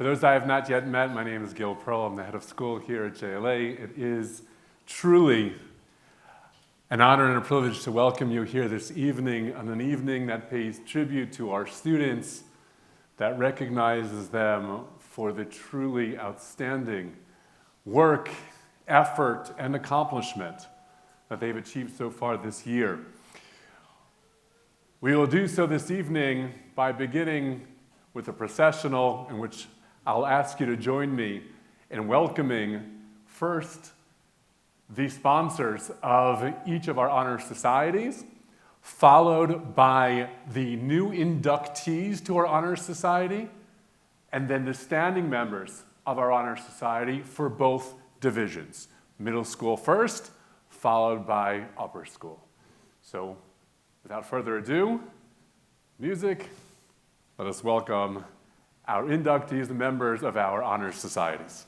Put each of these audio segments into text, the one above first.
For those I have not yet met, my name is Gil Pearl. I'm the head of school here at JLA. It is truly an honor and a privilege to welcome you here this evening, on an evening that pays tribute to our students, that recognizes them for the truly outstanding work, effort, and accomplishment that they've achieved so far this year. We will do so this evening by beginning with a processional in which I'll ask you to join me in welcoming first the sponsors of each of our honor societies, followed by the new inductees to our honor society, and then the standing members of our honor society for both divisions. Middle school first, followed by upper school. So without further ado, music, let us welcome our inductees, the members of our honor societies.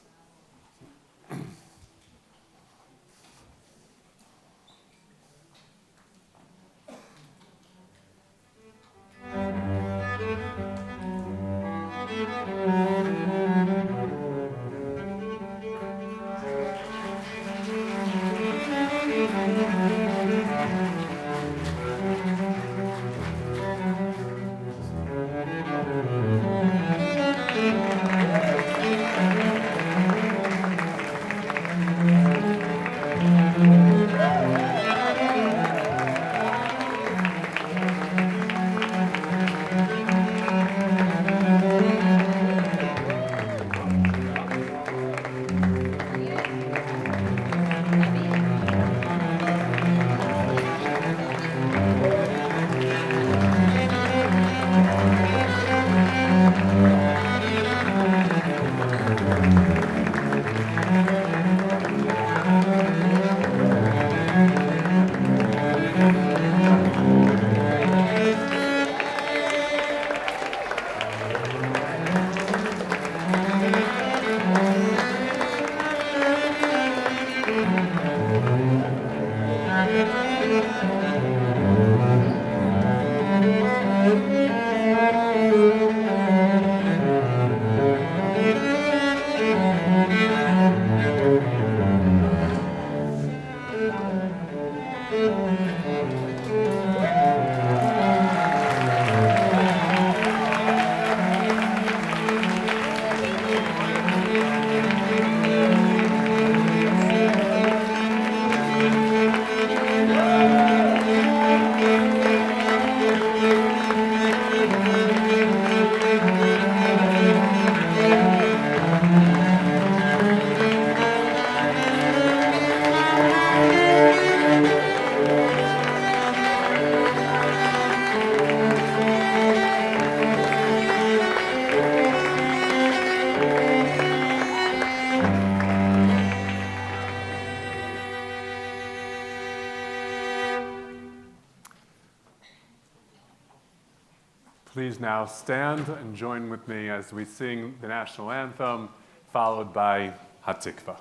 Please now stand and join with me as we sing the national anthem, followed by Hatikva.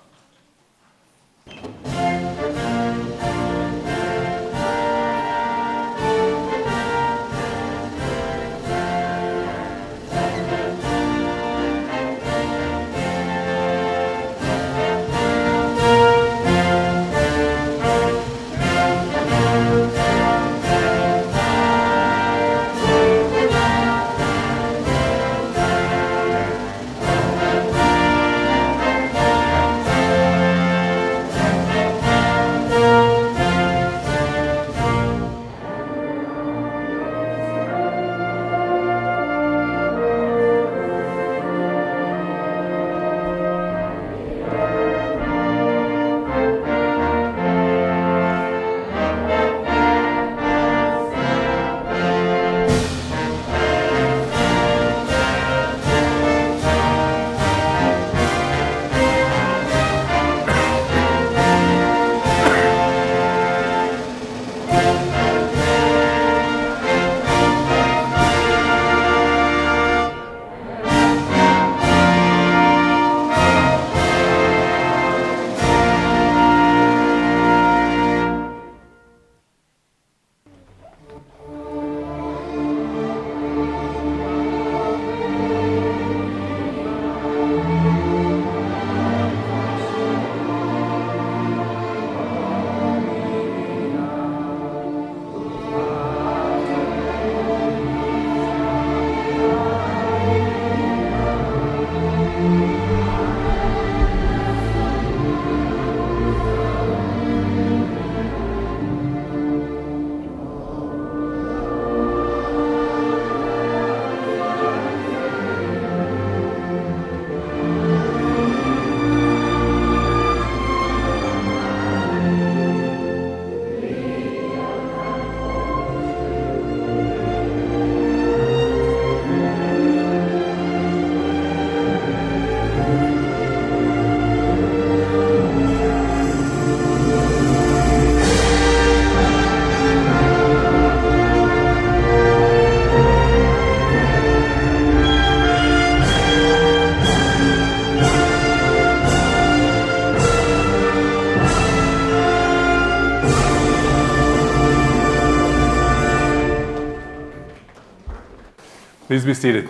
Please be seated.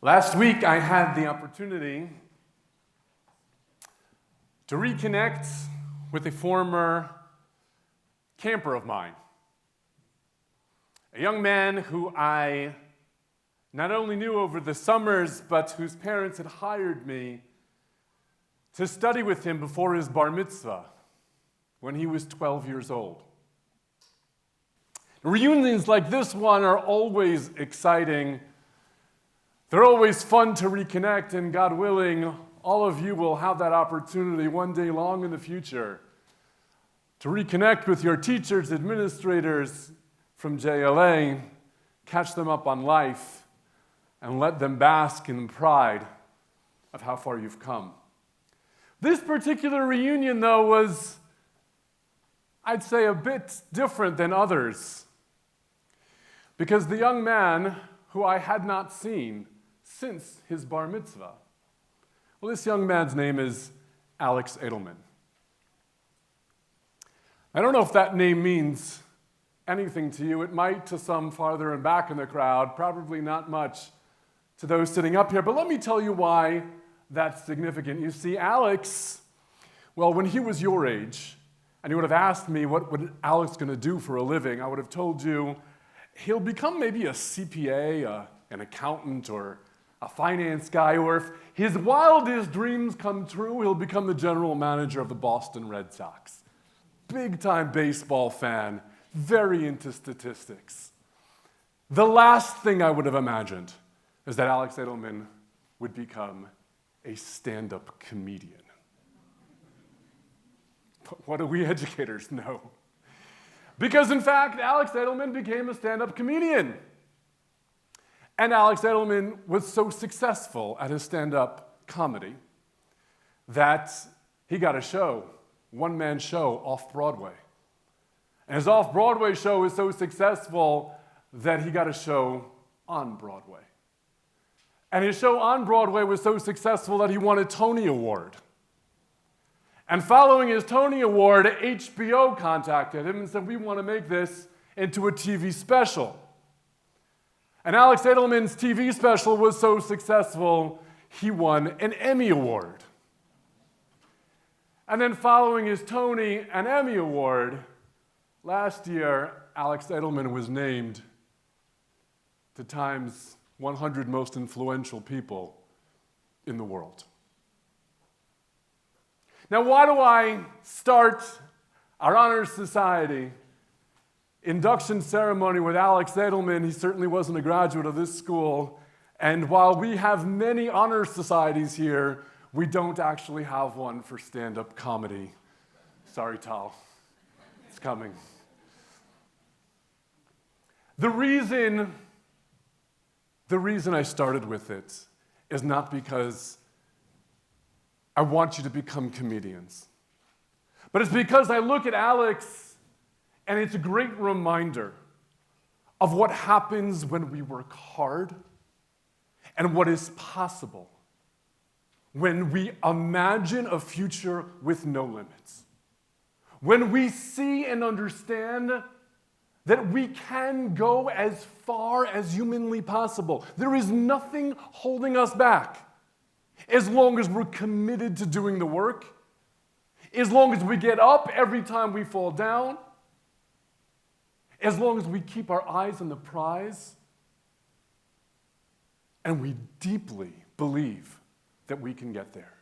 Last week, I had the opportunity to reconnect with a former camper of mine, a young man who I not only knew over the summers, but whose parents had hired me to study with him before his bar mitzvah when he was 12 years old. Reunions like this one are always exciting. They're always fun to reconnect, and God willing, all of you will have that opportunity one day long in the future to reconnect with your teachers, administrators from JLA, catch them up on life, and let them bask in the pride of how far you've come. This particular reunion, though, was, I'd say, a bit different than others, because the young man who I had not seen since his bar mitzvah, well, this young man's name is Alex Edelman. I don't know if that name means anything to you. It might to some farther and back in the crowd, probably not much to those sitting up here, but let me tell you why that's significant. You see, Alex, well, when he was your age, and you would have asked me what would Alex going to do for a living, I would have told you he'll become maybe a CPA, an accountant, or a finance guy, or if his wildest dreams come true, he'll become the general manager of the Boston Red Sox. Big-time baseball fan, very into statistics. The last thing I would have imagined is that Alex Edelman would become a stand-up comedian. But what do we educators know? Because in fact, Alex Edelman became a stand-up comedian. And Alex Edelman was so successful at his stand-up comedy that he got a show, one-man show off-Broadway. And his off-Broadway show was so successful that he got a show on Broadway. And his show on Broadway was so successful that he won a Tony Award. And following his Tony Award, HBO contacted him and said, "We want to make this into a TV special." And Alex Edelman's TV special was so successful, he won an Emmy Award. And then following his Tony and Emmy Award, last year, Alex Edelman was named to Time's 100 most influential people in the world. Now, why do I start our Honors Society induction ceremony with Alex Edelman? He certainly wasn't a graduate of this school. And while we have many honors societies here, we don't actually have one for stand-up comedy. Sorry, Tal. It's coming. The reason I started with it is not because I want you to become comedians, but it's because I look at Alex and it's a great reminder of what happens when we work hard and what is possible when we imagine a future with no limits. When we see and understand that we can go as far as humanly possible. There is nothing holding us back as long as we're committed to doing the work, as long as we get up every time we fall down, as long as we keep our eyes on the prize, and we deeply believe that we can get there.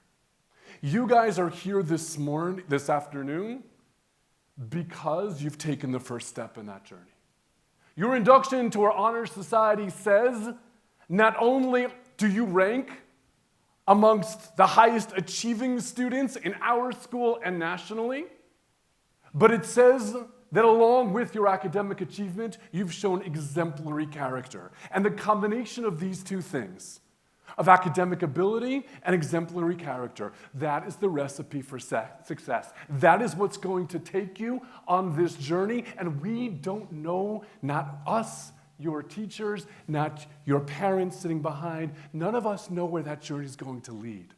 You guys are here this afternoon because you've taken the first step in that journey. Your induction into our Honor Society says not only do you rank amongst the highest achieving students in our school and nationally, but it says that along with your academic achievement, you've shown exemplary character. And the combination of these two things, of academic ability and exemplary character, that is the recipe for success. That is what's going to take you on this journey, and we don't know, not us, your teachers, not your parents sitting behind, none of us know where that journey is going to lead.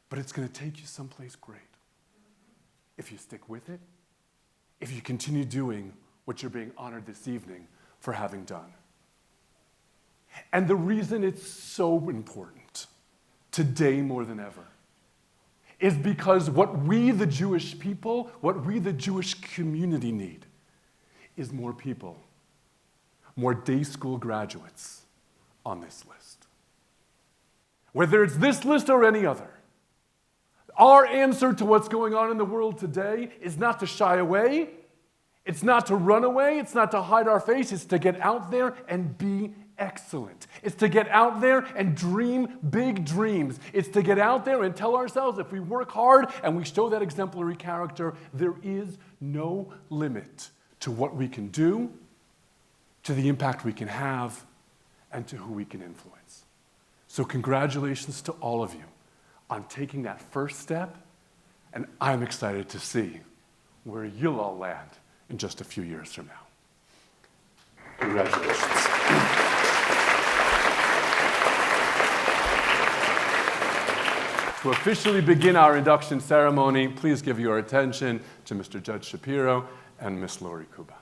But it's going to take you someplace great. If you stick with it, if you continue doing what you're being honored this evening for having done. And the reason it's so important, today more than ever, is because what we, the Jewish people, what we, the Jewish community need, is more people, more day school graduates on this list. Whether it's this list or any other, our answer to what's going on in the world today is not to shy away, it's not to run away, it's not to hide our face, it's to get out there and be excellent. It's to get out there and dream big dreams. It's to get out there and tell ourselves if we work hard and we show that exemplary character, there is no limit to what we can do, to the impact we can have, and to who we can influence. So congratulations to all of you on taking that first step, and I'm excited to see where you'll all land in just a few years from now. Congratulations. To officially begin our induction ceremony, please give your attention to Mr. Judge Shapiro and Miss Lori Kubak.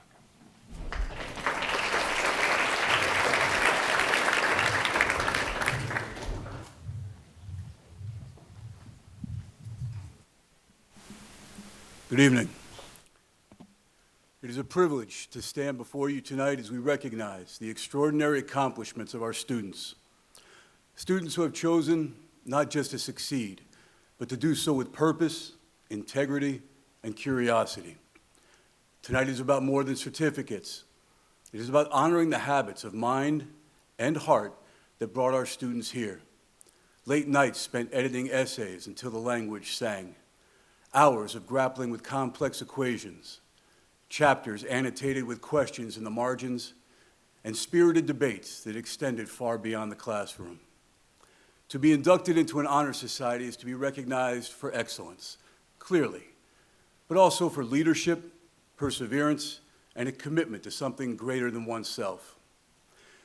Good evening. It is a privilege to stand before you tonight as we recognize the extraordinary accomplishments of our students. Students who have chosen not just to succeed, but to do so with purpose, integrity, and curiosity. Tonight is about more than certificates. It is about honoring the habits of mind and heart that brought our students here. Late nights spent editing essays until the language sang. Hours of grappling with complex equations, chapters annotated with questions in the margins, and spirited debates that extended far beyond the classroom. To be inducted into an honor society is to be recognized for excellence, clearly, but also for leadership, perseverance, and a commitment to something greater than oneself.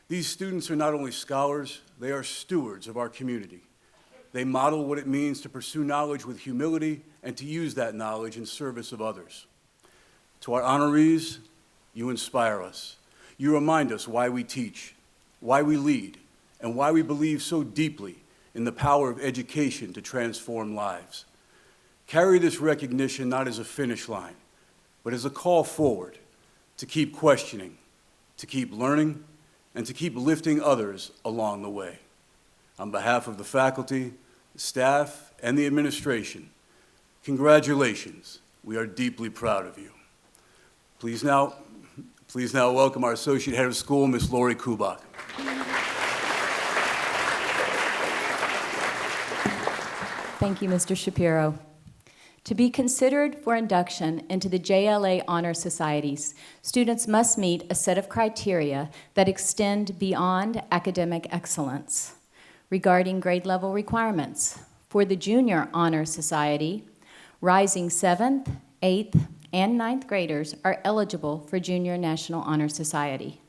These students are not only scholars, they are stewards of our community. They model what it means to pursue knowledge with humility and to use that knowledge in service of others. To our honorees, you inspire us. You remind us why we teach, why we lead, and why we believe so deeply in the power of education to transform lives. Carry this recognition not as a finish line, but as a call forward to keep questioning, to keep learning, and to keep lifting others along the way. On behalf of the faculty, the staff, and the administration, congratulations. We are deeply proud of you. Please now welcome our Associate Head of School, Ms. Lori Kubak. Thank you, Mr. Shapiro. To be considered for induction into the JLA Honor Societies, students must meet a set of criteria that extend beyond academic excellence. Regarding grade level requirements, for the Junior Honor Society, rising 7th, 8th, and 9th graders are eligible for Junior National Honor Society.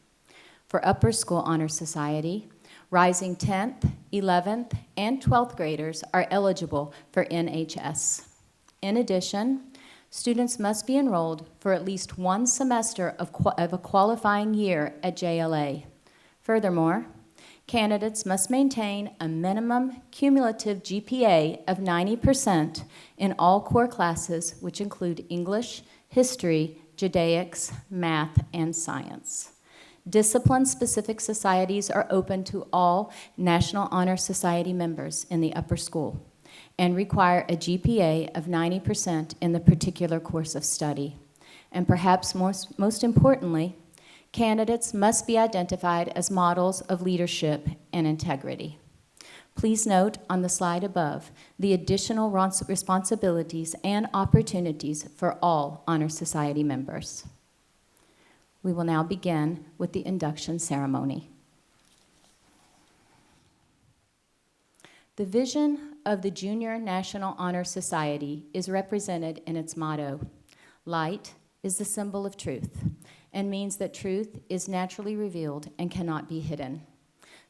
For Upper School Honor Society, rising 10th, 11th, and 12th graders are eligible for NHS. In addition, students must be enrolled for at least one semester of a qualifying year at JLA. Furthermore, candidates must maintain a minimum cumulative GPA of 90% in all core classes, which include English, history, Judaics, math, and science. Discipline-specific societies are open to all National Honor Society members in the upper school and require a GPA of 90% in the particular course of study. And perhaps most importantly, candidates must be identified as models of leadership and integrity. Please note on the slide above the additional responsibilities and opportunities for all Honor Society members. We will now begin with the induction ceremony. The vision of the Junior National Honor Society is represented in its motto. Light is the symbol of truth and means that truth is naturally revealed and cannot be hidden.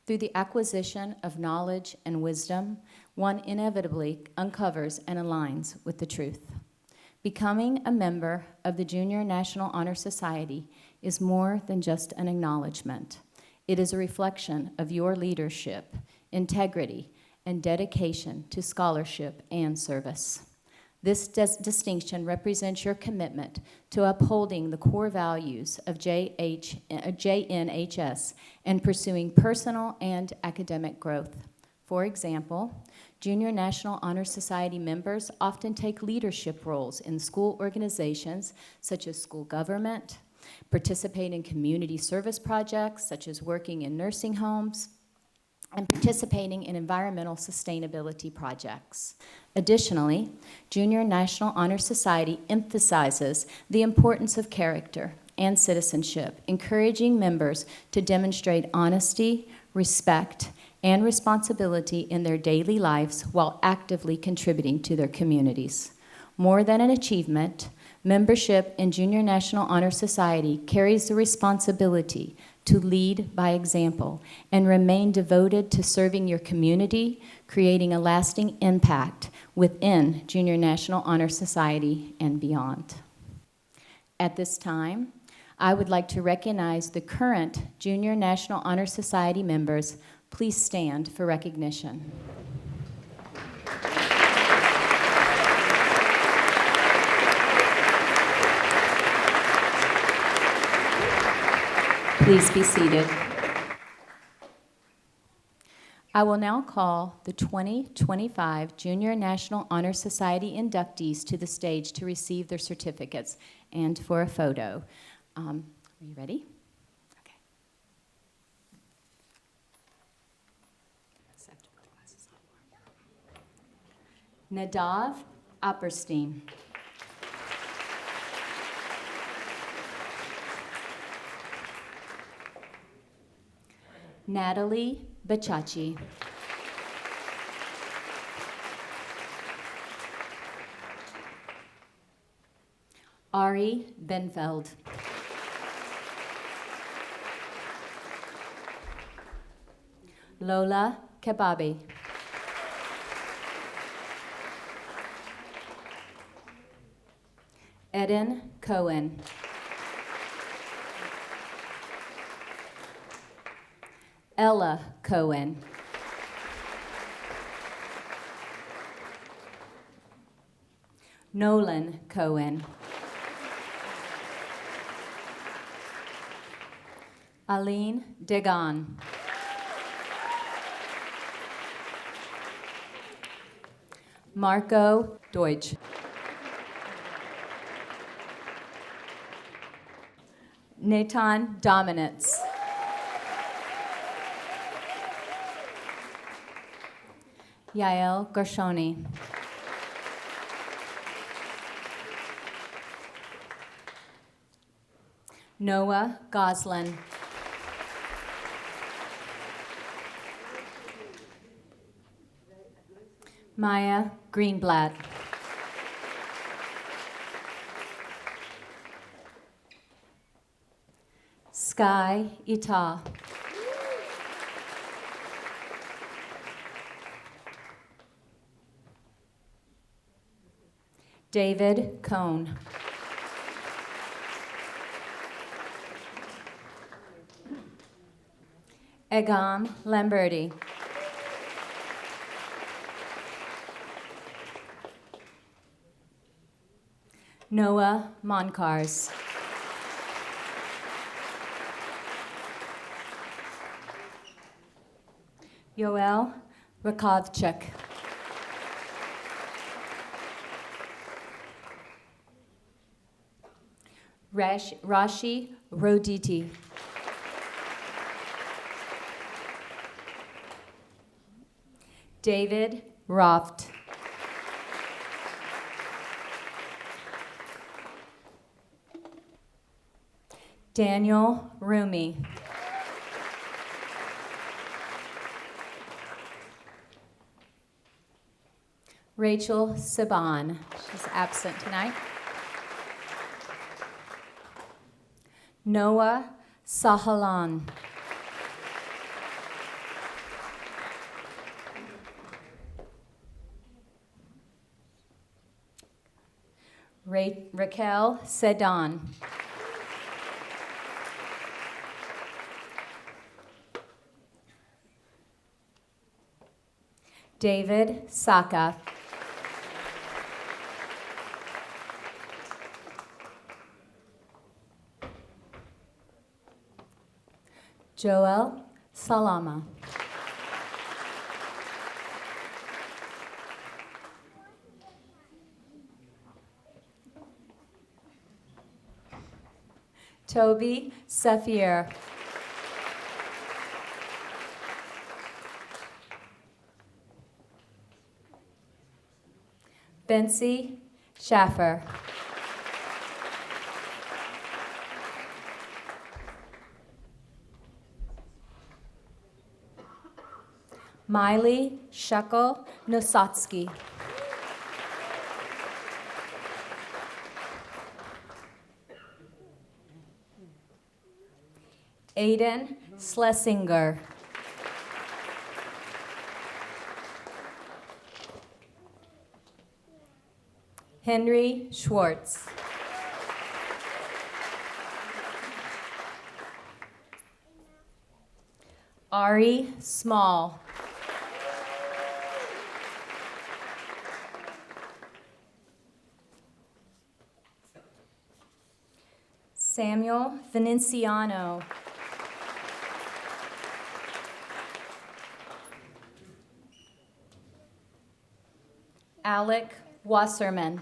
Through the acquisition of knowledge and wisdom, one inevitably uncovers and aligns with the truth. Becoming a member of the Junior National Honor Society is more than just an acknowledgement. It is a reflection of your leadership, integrity, and dedication to scholarship and service. This distinction represents your commitment to upholding the core values of JNHS and pursuing personal and academic growth. For example, Junior National Honor Society members often take leadership roles in school organizations such as school government, participate in community service projects such as working in nursing homes, and participating in environmental sustainability projects. Additionally, Junior National Honor Society emphasizes the importance of character and citizenship, encouraging members to demonstrate honesty, respect, and responsibility in their daily lives while actively contributing to their communities. More than an achievement, membership in Junior National Honor Society carries the responsibility to lead by example and remain devoted to serving your community, creating a lasting impact within Junior National Honor Society and beyond. At this time, I would like to recognize the current Junior National Honor Society members. Please stand for recognition. Please be seated. I will now call the 2025 Junior National Honor Society inductees to the stage to receive their certificates and for a photo. Are you ready? Okay. Nadav Apperstein. Natalie Bachachi. Ari Benfeld. Lola Kebabi. Eden Cohen. Ella Cohen. Nolan Cohen. Aline Degan. Marco Deutsch. Nathan Dominitz. Yael Gershoni. Noah Goslin. Maya Greenblatt. Sky Ita. David Cohn. Egam Lamberti. Noah Moncars. Yoel Rakovchuk. Rashi Roditi. David Roft. Daniel Rumi. Rachel Saban. She's absent tonight. Noah Sahalan. Raquel Sedan. David Saka. Joel Salama. Toby Safir. Bency Schaffer. Miley Shekel Nosotsky. Aiden Schlesinger. Henry Schwartz. Ari Small. Samuel Venenciano. Alec Wasserman.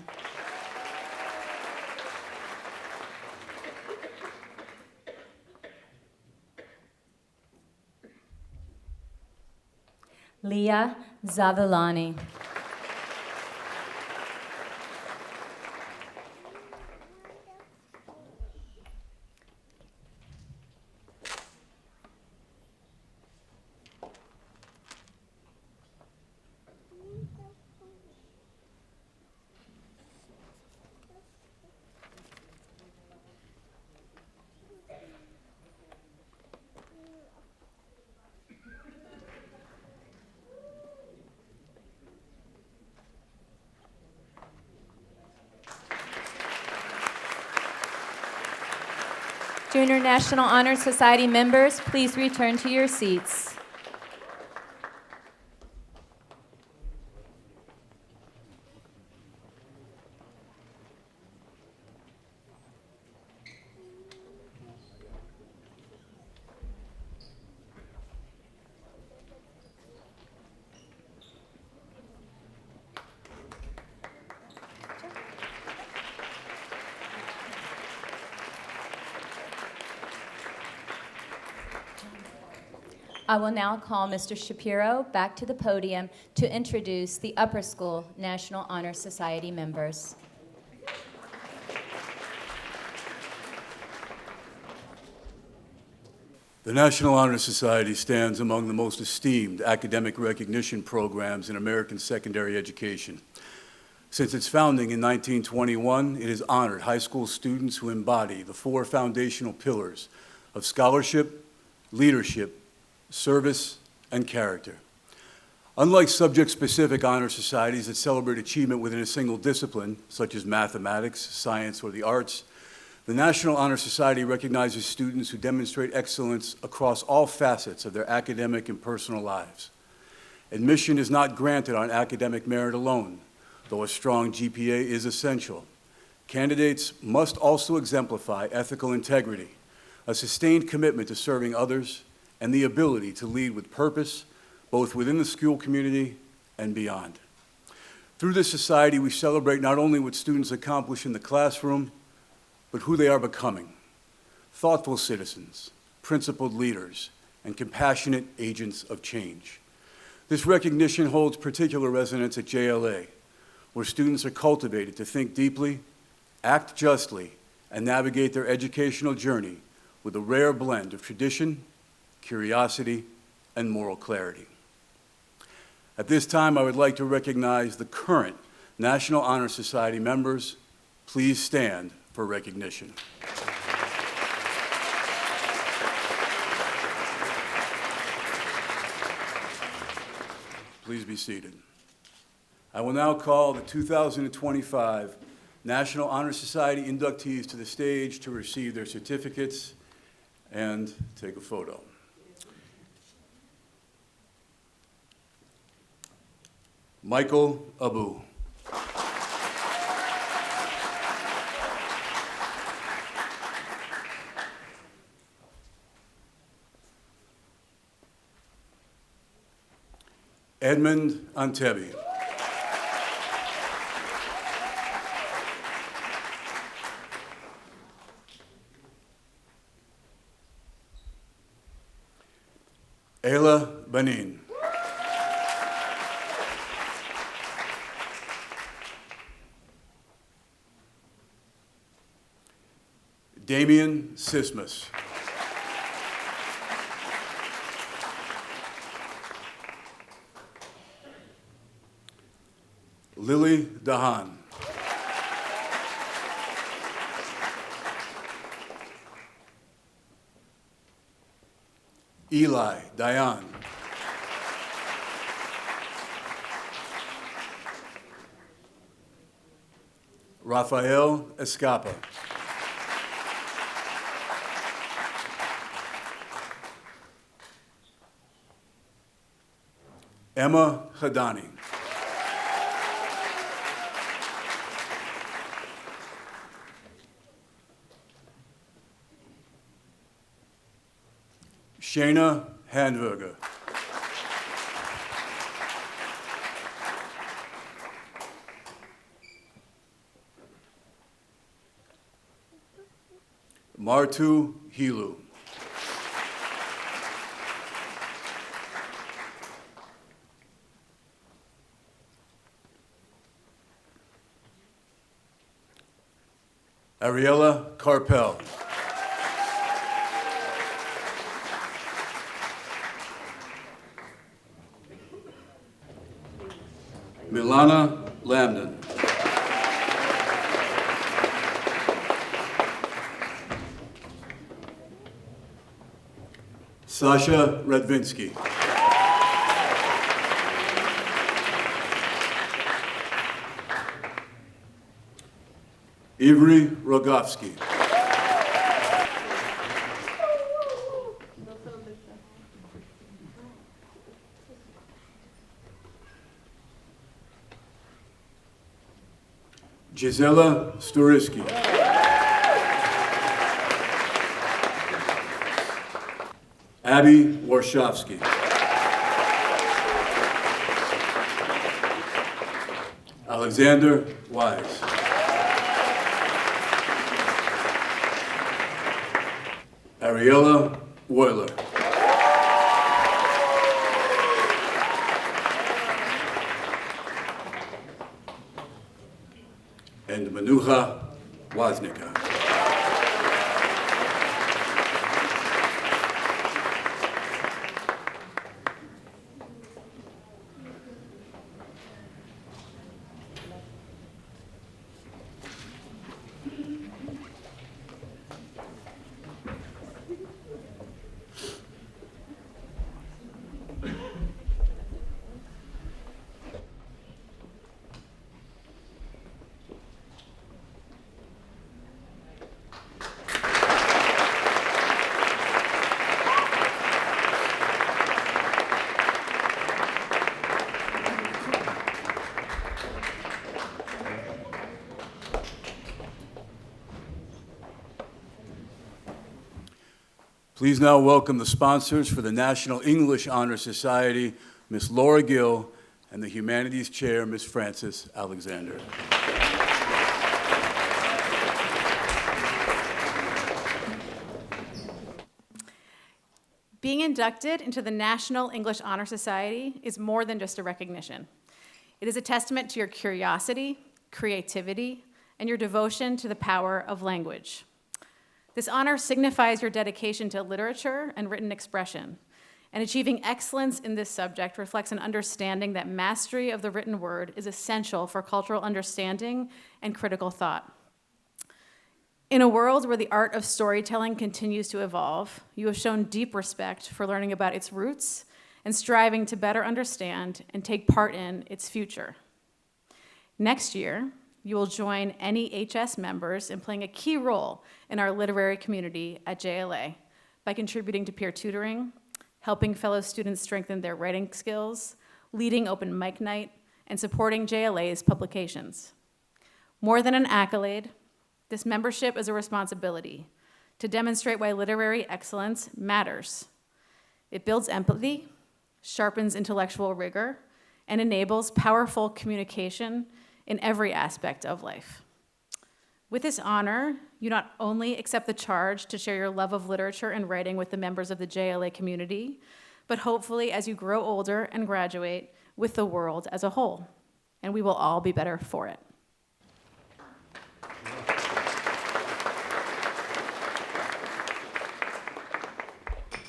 Leah Zavilani. Junior National Honor Society members, please return to your seats. I will now call Mr. Shapiro back to the podium to introduce the Upper School National Honor Society members. The National Honor Society stands among the most esteemed academic recognition programs in American secondary education. Since its founding in 1921, it has honored high school students who embody the four foundational pillars of scholarship, leadership, service, and character. Unlike subject-specific honor societies that celebrate achievement within a single discipline, such as mathematics, science, or the arts, the National Honor Society recognizes students who demonstrate excellence across all facets of their academic and personal lives. Admission is not granted on academic merit alone, though a strong GPA is essential. Candidates must also exemplify ethical integrity, a sustained commitment to serving others, and the ability to lead with purpose, both within the school community and beyond. Through this society, we celebrate not only what students accomplish in the classroom, but who they are becoming: thoughtful citizens, principled leaders, and compassionate agents of change. This recognition holds particular resonance at JLA, where students are cultivated to think deeply, act justly, and navigate their educational journey with a rare blend of tradition, curiosity, and moral clarity. At this time, I would like to recognize the current National Honor Society members. Please stand for recognition. Please be seated. I will now call the 2025 National Honor Society inductees to the stage to receive their certificates and take a photo. Michael Abu. Edmund Antebi. Ayla Benin. Damian Sismus. Lily Dahan. Eli Dayan. Rafael Escapa. Emma Hadani. Shayna Handberger. Martu Hilu. Ariella Carpel. Milana Lamden. Sasha Radvinsky. Ivry Rogovsky. Gisela Sturiski. Abby Warshawski. Alexander Wise. Ariella Weiler. And Manucha Woznica. Please now welcome the sponsors for the National English Honor Society, Ms. Laura Gill, and the Humanities Chair, Ms. Frances Alexander. Being inducted into the National English Honor Society is more than just a recognition. It is a testament to your curiosity, creativity, and your devotion to the power of language. This honor signifies your dedication to literature and written expression, and achieving excellence in this subject reflects an understanding that mastery of the written word is essential for cultural understanding and critical thought. In a world where the art of storytelling continues to evolve, you have shown deep respect for learning about its roots and striving to better understand and take part in its future. Next year, you will join NEHS members in playing a key role in our literary community at JLA by contributing to peer tutoring, helping fellow students strengthen their writing skills, leading open mic night, and supporting JLA's publications. More than an accolade, this membership is a responsibility to demonstrate why literary excellence matters. It builds empathy, sharpens intellectual rigor, and enables powerful communication in every aspect of life. With this honor, you not only accept the charge to share your love of literature and writing with the members of the JLA community, but hopefully as you grow older and graduate, with the world as a whole. And we will all be better for it.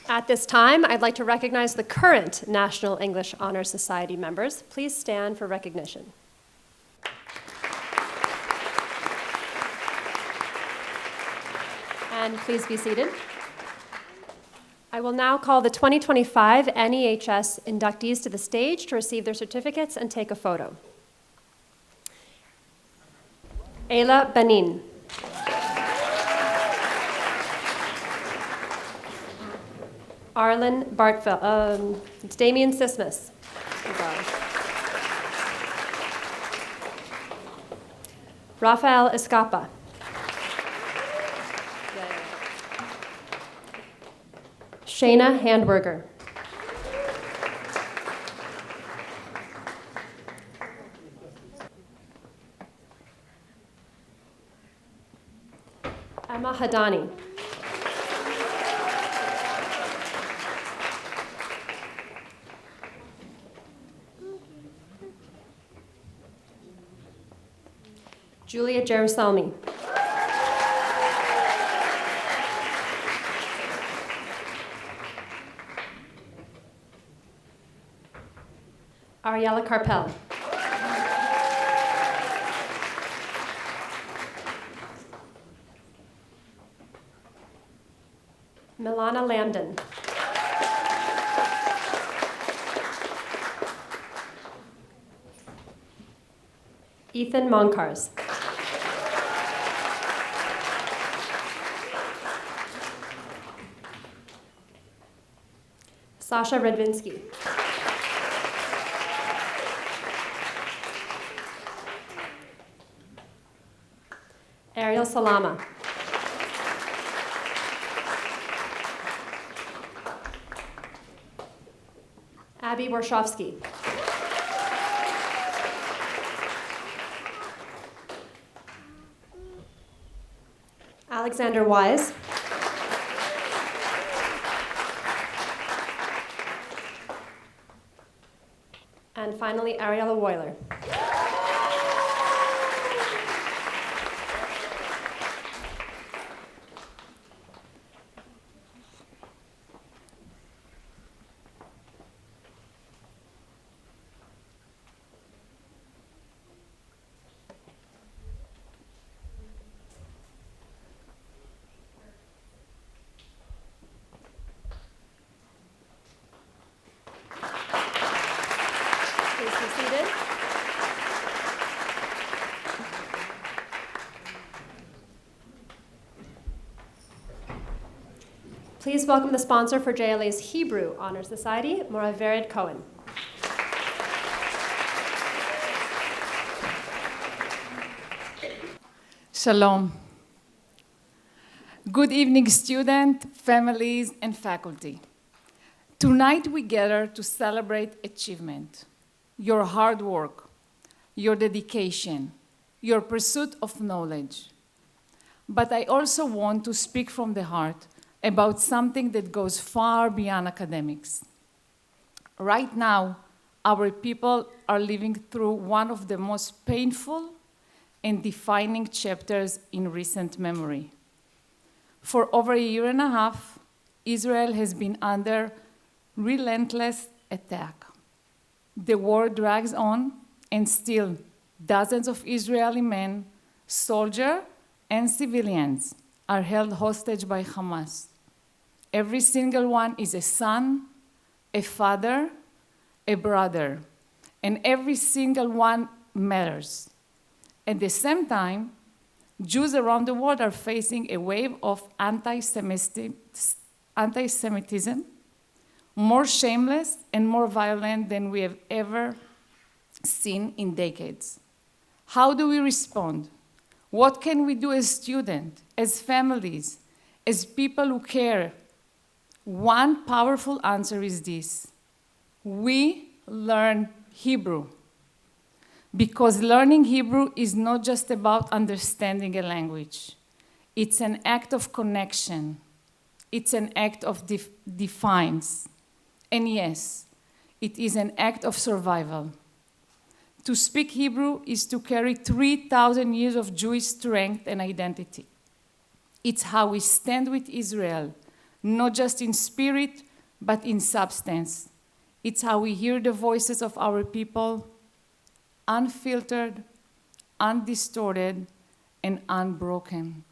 At this time, I'd like to recognize the current National English Honor Society members. Please stand for recognition. And please be seated. I will now call the 2025 NEHS inductees to the stage to receive their certificates and take a photo. Ayla Benin. Arlen Bartfeld, Damien Sismus. Rafael Escapa. Shayna Handberger. Emma Hadani. Julia Jerusalmi. Ariella Carpel. Milana Lambden. Ethan Moncars. Sasha Redvinsky. Ariel Salama. Abby Warshofsky. Alexander Wise. And finally, Ariella Woyler. Please be seated. Please welcome the sponsor for JLA's Hebrew Honor Society, Mora Vered Cohen. Shalom. Good evening, students, families, and faculty. Tonight we gather to celebrate achievement, your hard work, your dedication, your pursuit of knowledge. But I also want to speak from the heart about something that goes far beyond academics. Right now, our people are living through one of the most painful and defining chapters in recent memory. For over a year and a half, Israel has been under relentless attack. The war drags on, and still dozens of Israeli men, soldiers, and civilians are held hostage by Hamas. Every single one is a son, a father, a brother, and every single one matters. At the same time, Jews around the world are facing a wave of anti-Semitism, more shameless and more violent than we have ever seen in decades. How do we respond? What can we do as students, as families, as people who care? One powerful answer is this: we learn Hebrew. Because learning Hebrew is not just about understanding a language. It's an act of connection. It's an act of defiance. And yes, it is an act of survival. To speak Hebrew is to carry 3,000 years of Jewish strength and identity. It's how we stand with Israel, not just in spirit, but in substance. It's how we hear the voices of our people, unfiltered, undistorted, and unbroken.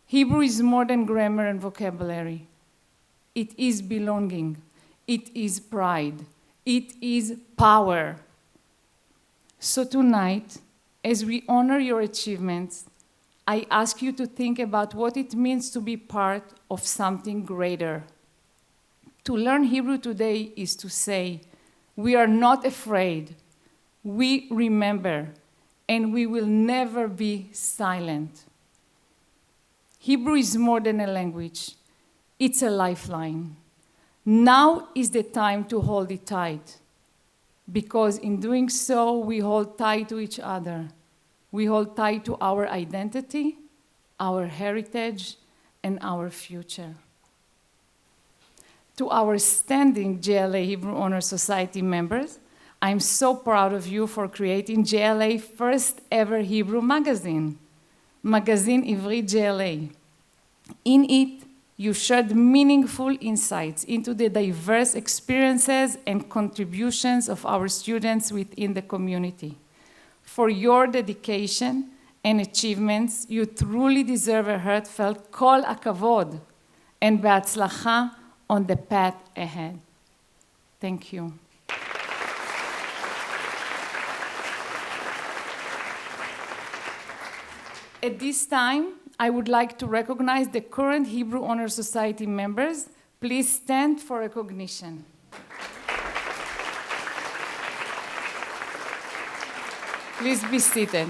Hebrew is more than grammar and vocabulary. It is belonging. It is pride. It is power. So tonight, as we honor your achievements, I ask you to think about what it means to be part of something greater. To learn Hebrew today is to say, we are not afraid. We remember, and we will never be silent. Hebrew is more than a language. It's a lifeline. Now is the time to hold it tight, because in doing so, we hold tight to each other. We hold tight to our identity, our heritage, and our future. To our standing JLA Hebrew Honor Society members, I'm so proud of you for creating JLA's first ever Hebrew magazine, Magazine Ivrit JLA. In it, you shared meaningful insights into the diverse experiences and contributions of our students within the community. For your dedication and achievements, you truly deserve a heartfelt kol hakavod and be'atzlacha on the path ahead. Thank you. At this time, I would like to recognize the current Hebrew Honor Society members. Please stand for recognition. Please be seated.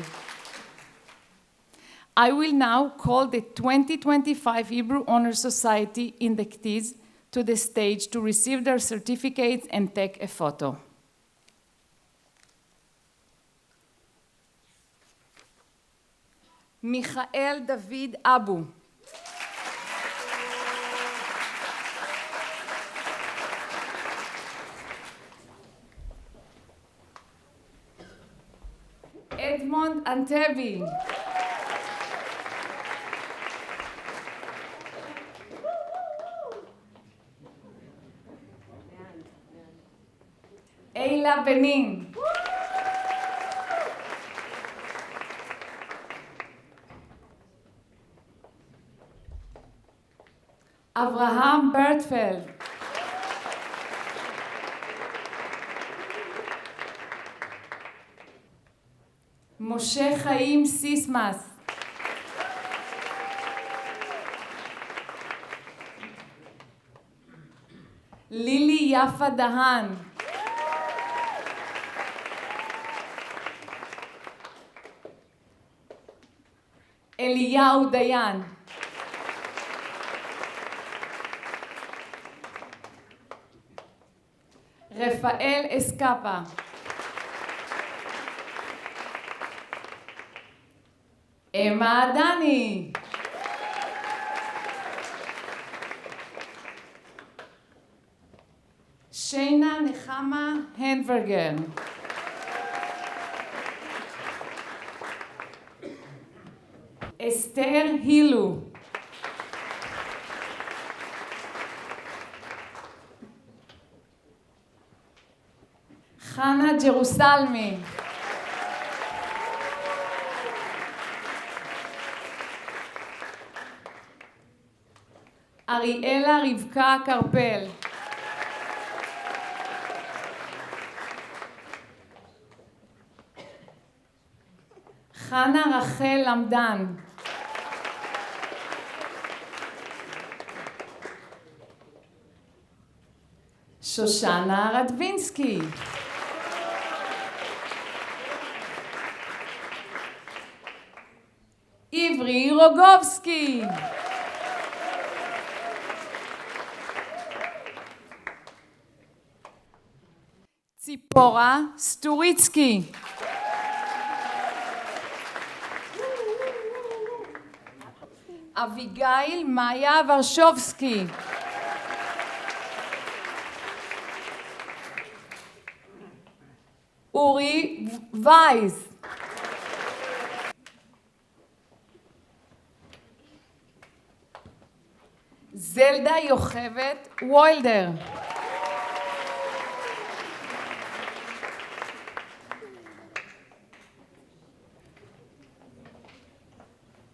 I will now call the 2025 Hebrew Honor Society inductees to the stage to receive their certificates and take a photo. Michael David Abu. Edmond Antebi. Eila Benin. Abraham Bertfeld. Moshe Chaim Sismas. Lily Yafa Dahan. Eliyahu Dayan. Rafael Escapa. Emma Adani. Shayna Nechama Henverger. Esther Hilu. Hannah Jerusalmi. Ariela Rivka Karpel. Hannah Rachel Lamdan. Shoshana Radvinsky. Ivry Rogovsky. Tzipora Sturitsky. Abigail Maya Warshawski. Uri Weiss. זלדה יוכבת וילדר.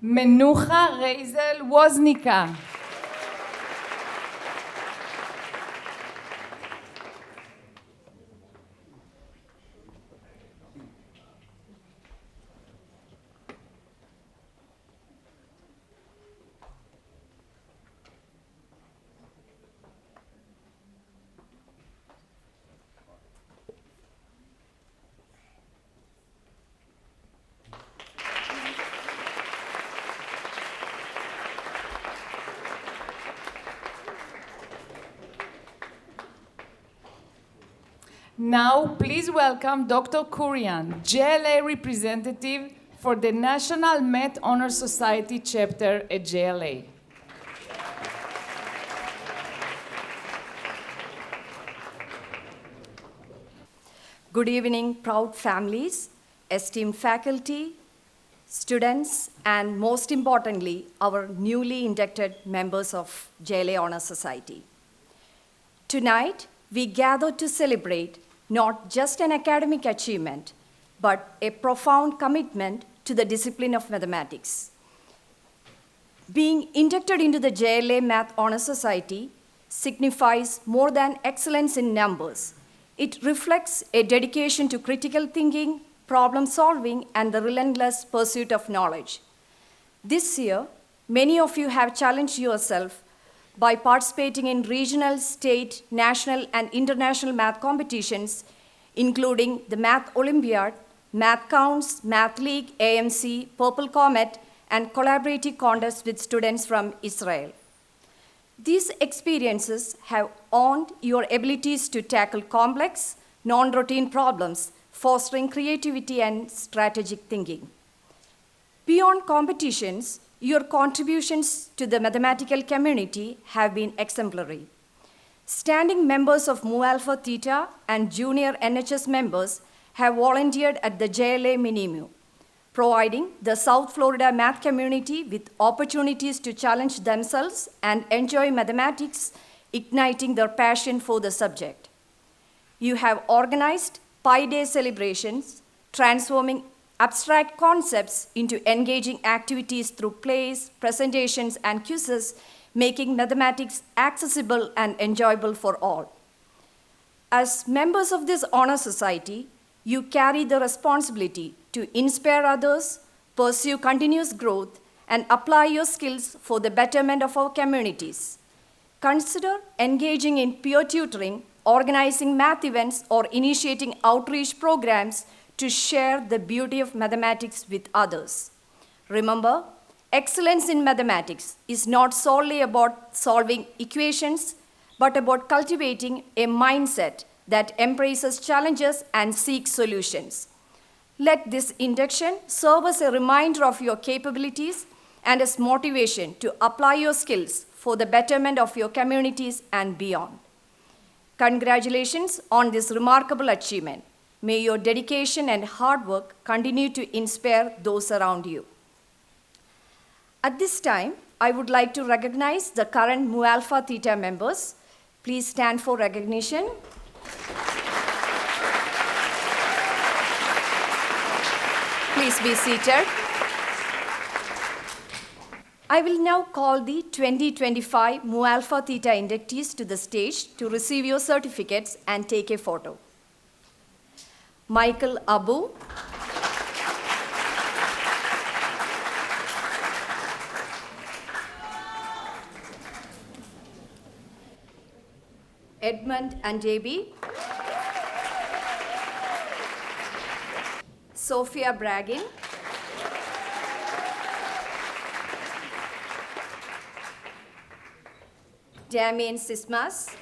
מנוחה רייזל ווזניקה. Now, please welcome Dr. Kurian, JLA representative for the National Math Honor Society chapter at JLA. Good evening, proud families, esteemed faculty, students, and most importantly, our newly inducted members of JLA Honor Society. Tonight, we gather to celebrate not just an academic achievement, but a profound commitment to the discipline of mathematics. Being inducted into the JLA Math Honor Society signifies more than excellence in numbers. It reflects a dedication to critical thinking, problem solving, and the relentless pursuit of knowledge. This year, many of you have challenged yourself by participating in regional, state, national, and international math competitions, including the Math Olympiad, Math Counts, Math League, AMC, Purple Comet, and collaborative contests with students from Israel. These experiences have honed your abilities to tackle complex, non-routine problems, fostering creativity and strategic thinking. Beyond competitions, your contributions to the mathematical community have been exemplary. Standing members of Mu Alpha Theta and junior NHS members have volunteered at the JLA Minimu, providing the South Florida math community with opportunities to challenge themselves and enjoy mathematics, igniting their passion for the subject. You have organized Pi Day celebrations, transforming abstract concepts into engaging activities through plays, presentations, and quizzes, making mathematics accessible and enjoyable for all. As members of this honor society, you carry the responsibility to inspire others, pursue continuous growth, and apply your skills for the betterment of our communities. Consider engaging in peer tutoring, organizing math events, or initiating outreach programs to share the beauty of mathematics with others. Remember, excellence in mathematics is not solely about solving equations, but about cultivating a mindset that embraces challenges and seeks solutions. Let this induction serve as a reminder of your capabilities and as motivation to apply your skills for the betterment of your communities and beyond. Congratulations on this remarkable achievement. May your dedication and hard work continue to inspire those around you. At this time, I would like to recognize the current Mu Alpha Theta members. Please stand for recognition. Please be seated. I will now call the 2025 Mu Alpha Theta inductees to the stage to receive your certificates and take a photo. Michael Abu, Edmund Andebi, Sophia Bragin, Damien Sismas,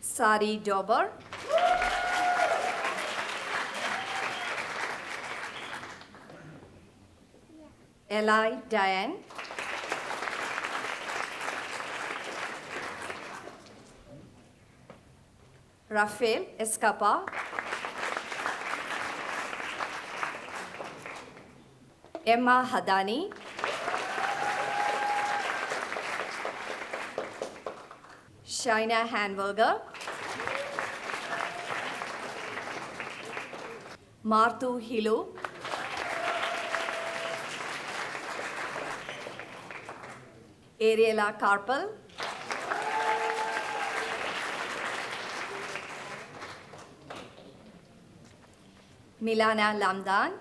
Sari Dober, Eli Diane, Rafael Escapa, Emma Hadani, Shaina Hanberger, Marthu Hilu, Ariela Karpel, Milana Lamdan,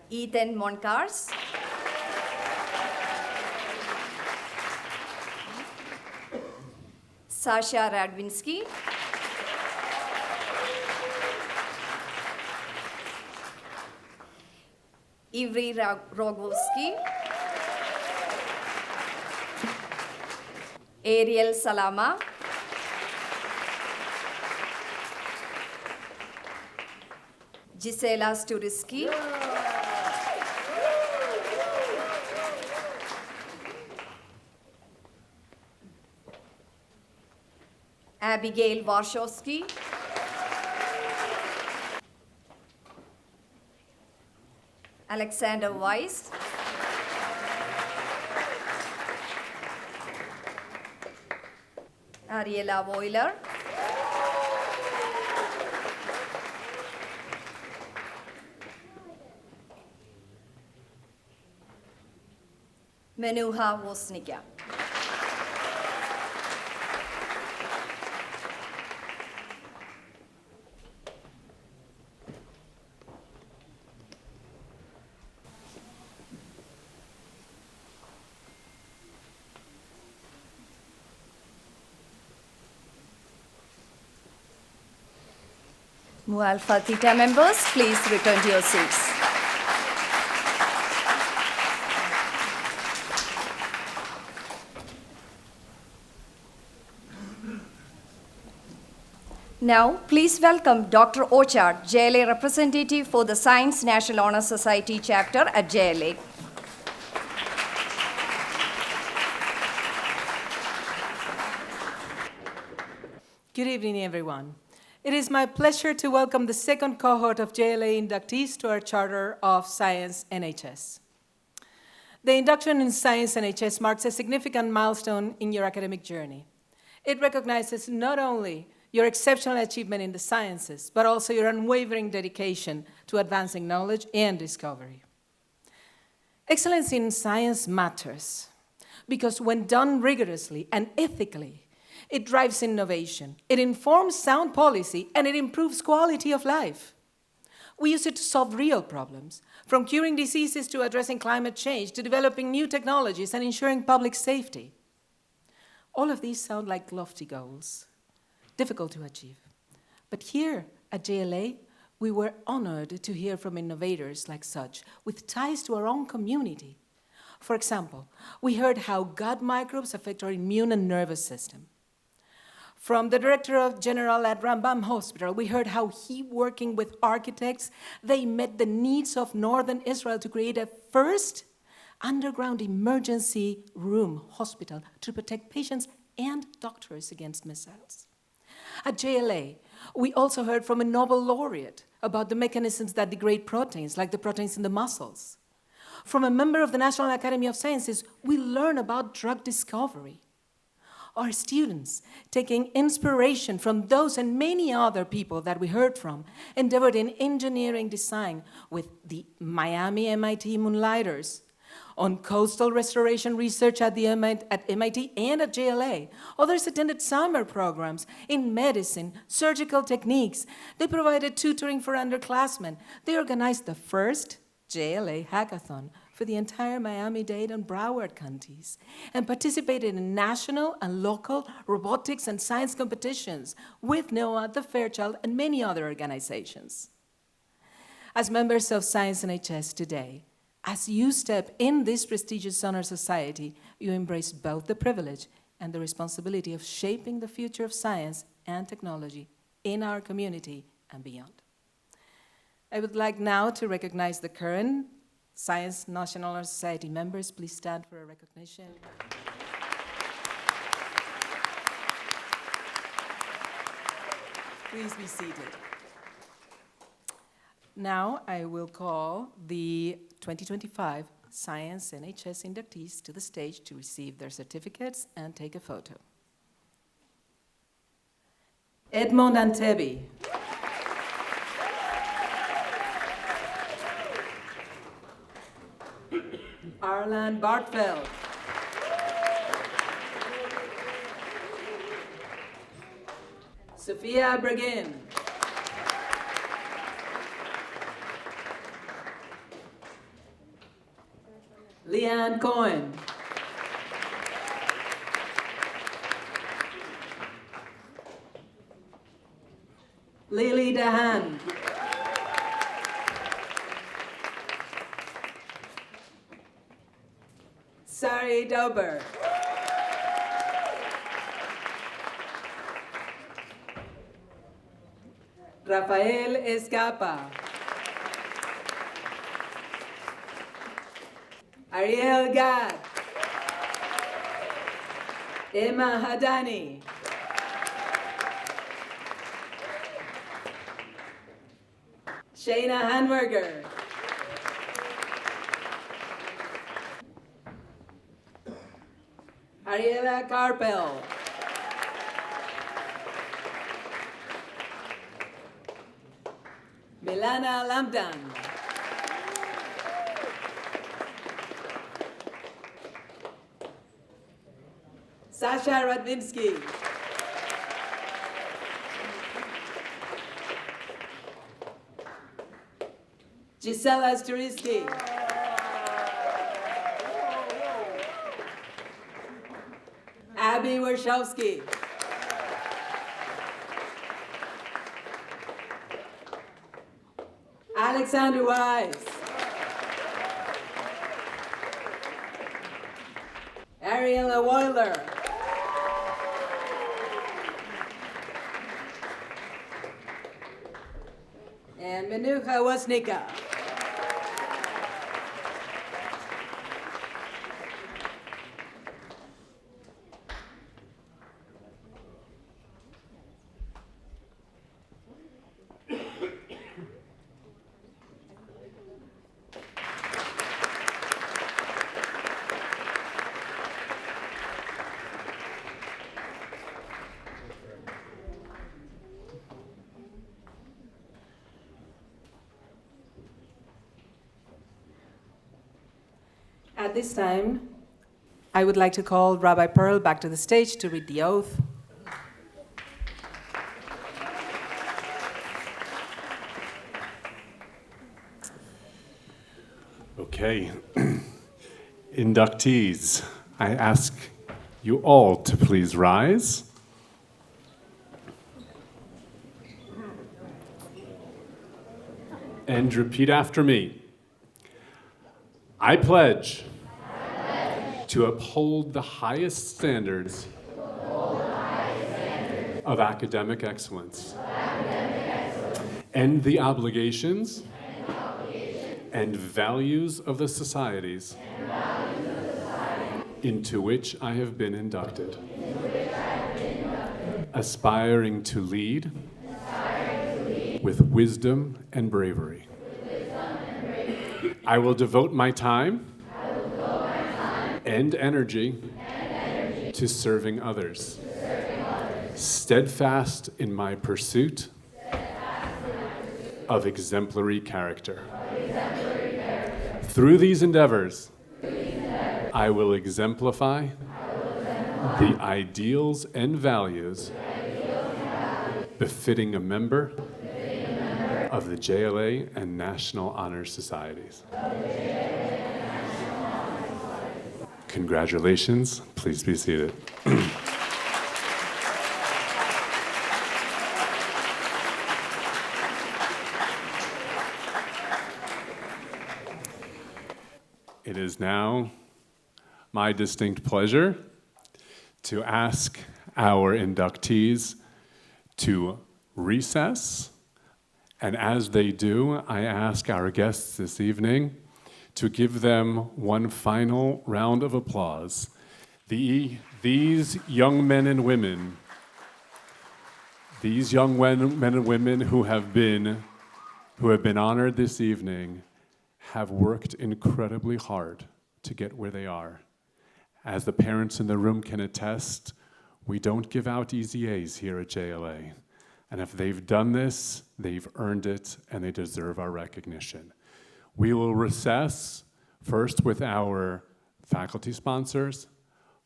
Ethan Moncars, Sasha Radvinsky, Ivry Rogowski, Ariel Salama, Gisela Sturiski, Abigail Warshawski, Alexander Weiss, Ariela Boiler, Menuha Woznicka. Mu Alpha Theta members, please return to your seats. Now, please welcome Dr. Ochard, JLA representative for the Science National Honor Society chapter at JLA. Good evening, everyone. It is my pleasure to welcome the second cohort of JLA inductees to our Charter of Science NHS. The induction in Science NHS marks a significant milestone in your academic journey. It recognizes not only your exceptional achievement in the sciences, but also your unwavering dedication to advancing knowledge and discovery. Excellence in science matters because when done rigorously and ethically, it drives innovation, it informs sound policy, and it improves quality of life. We use it to solve real problems, from curing diseases to addressing climate change, to developing new technologies and ensuring public safety. All of these sound like lofty goals, difficult to achieve. But here at JLA, we were honored to hear from innovators like such, with ties to our own community. For example, we heard how gut microbes affect our immune and nervous system. From the director of general at Rambam Hospital, we heard how he, working with architects, they met the needs of northern Israel to create a first underground emergency room hospital to protect patients and doctors against missiles. At JLA, we also heard from a Nobel laureate about the mechanisms that degrade proteins, like the proteins in the muscles. From a member of the National Academy of Sciences, we learn about drug discovery. Our students, taking inspiration from those and many other people that we heard from, endeavored in engineering design with the Miami MIT Moonlighters, on coastal restoration research at MIT and at JLA. Others attended summer programs in medicine, surgical techniques. They provided tutoring for underclassmen. They organized the first JLA hackathon for the entire Miami-Dade and Broward counties and participated in national and local robotics and science competitions with NOAA, the Fairchild, and many other organizations. As members of Science NHS today, as you step in this prestigious honor society, you embrace both the privilege and the responsibility of shaping the future of science and technology in our community and beyond. I would like now to recognize the current Science National Honor Society members. Please stand for a recognition. Please be seated. Now I will call the 2025 Science NHS inductees to the stage to receive their certificates and take a photo. Edmond Antebi. Arlan Bartfeld. Sophia Breguin. Leanne Cohen. Lily Dahan. Sari Dauber. Rafael Escapa. Ariel Gad. Emma Hadani. Shayna Hanwerger. Ariela Carpel. Milana Lambdan. Sasha Radvinsky. Gisela Sturiski. Abby Warshawski. Alexander Wise. Ariela Weiler. And Menucha Wasnika. At this time, I would like to call Rabbi Pearl back to the stage to read the oath. Okay. Inductees, I ask you all to please rise. And repeat after me. I pledge to uphold the highest standards of academic excellence and the obligations and values of the societies into which I have been inducted, aspiring to lead with wisdom and bravery. I will devote my time and energy to serving others, steadfast in my pursuit of exemplary character. Through these endeavors, I will exemplify the ideals and values befitting a member of the JLA and National Honor Societies. Congratulations. Please be seated. It is now my distinct pleasure to ask our inductees to recess. And as they do, I ask our guests this evening to give them one final round of applause. These young men and women, who have been honored this evening, have worked incredibly hard to get where they are. As the parents in the room can attest, we don't give out easy A's here at JLA. And if they've done this, they've earned it, and they deserve our recognition. We will recess first with our faculty sponsors,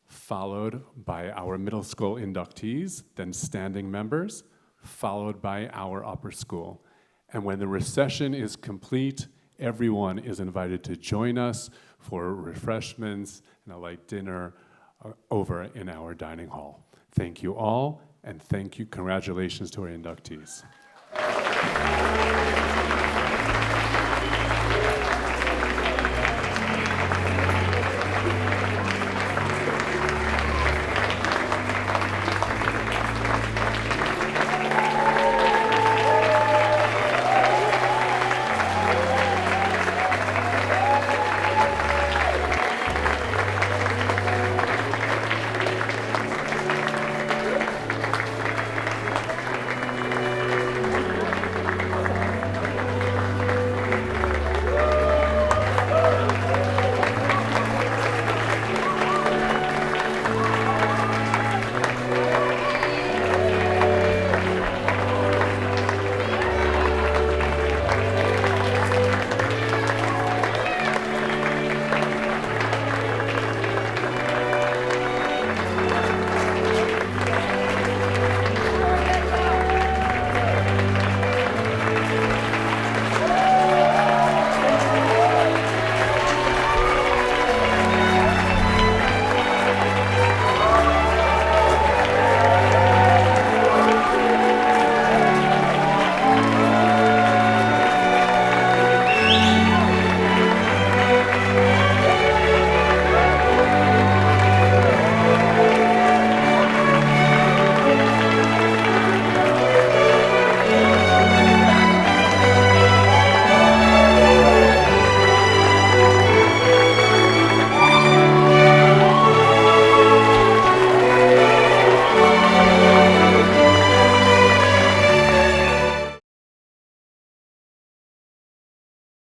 followed by our middle school inductees, then standing members, followed by our upper school. And when the recession is complete, everyone is invited to join us for refreshments and a light dinner over in our dining hall. Thank you all, and thank you. Congratulations to our inductees.